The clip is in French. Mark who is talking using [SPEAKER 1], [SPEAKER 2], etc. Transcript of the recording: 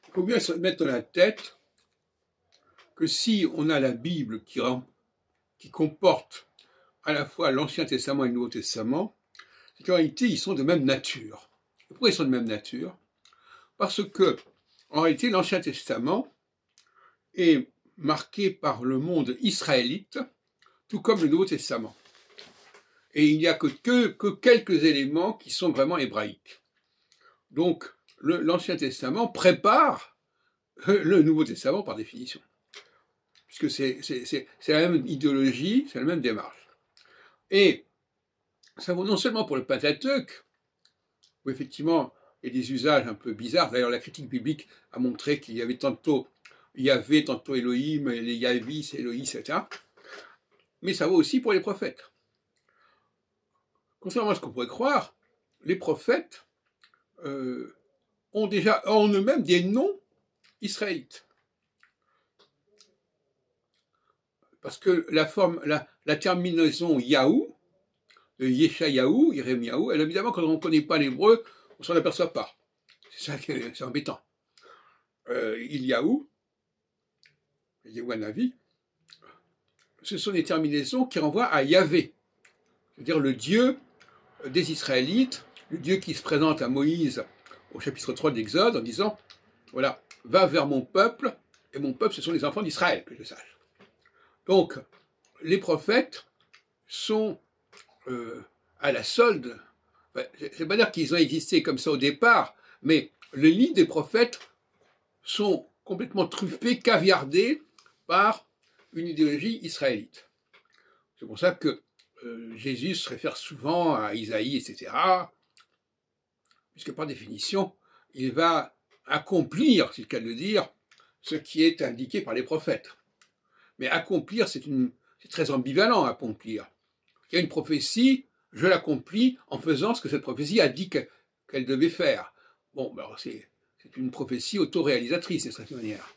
[SPEAKER 1] Il faut bien se mettre dans la tête que si on a la Bible qui comporte à la fois l'Ancien Testament et le Nouveau Testament, c'est qu'en réalité, ils sont de même nature. Et pourquoi ils sont de même nature? Parce que, en réalité, l'Ancien Testament est marqué par le monde israélite, tout comme le Nouveau Testament. Et il n'y a que quelques éléments qui sont vraiment hébraïques. Donc, l'Ancien Testament prépare le Nouveau Testament par définition. Puisque c'est la même idéologie, c'est la même démarche. Et ça vaut non seulement pour le Pentateuque, où effectivement il y a des usages un peu bizarres. D'ailleurs, la critique biblique a montré qu'il y avait tantôt Elohim, les Yahvis, Elohim, etc. Mais ça vaut aussi pour les prophètes. Contrairement à ce qu'on pourrait croire, les prophètes ont déjà en eux-mêmes des noms israélites. Parce que la terminaison Yahou, Yeshayahu, Yiremiyahu, elle, évidemment, quand on ne connaît pas l'hébreu, on ne s'en aperçoit pas. C'est ça qui est embêtant. Iliaou, Yehouanavi, ce sont des terminaisons qui renvoient à Yahvé, c'est-à-dire le Dieu des Israélites, le Dieu qui se présente à Moïse au chapitre 3 de l'Exode en disant, voilà, va vers mon peuple, et mon peuple, ce sont les enfants d'Israël, que je sache. Donc, les prophètes sont à la solde, c'est pas dire qu'ils ont existé comme ça au départ, mais les livres des prophètes sont complètement truffés, caviardés par une idéologie israélite. C'est pour ça que Jésus se réfère souvent à Isaïe, etc., puisque par définition, il va accomplir, c'est le cas de le dire, ce qui est indiqué par les prophètes. Mais accomplir, c'est très ambivalent, accomplir. Il y a une prophétie, je l'accomplis en faisant ce que cette prophétie a dit qu'elle devait faire. Bon, alors c'est une prophétie autoréalisatrice, de cette manière.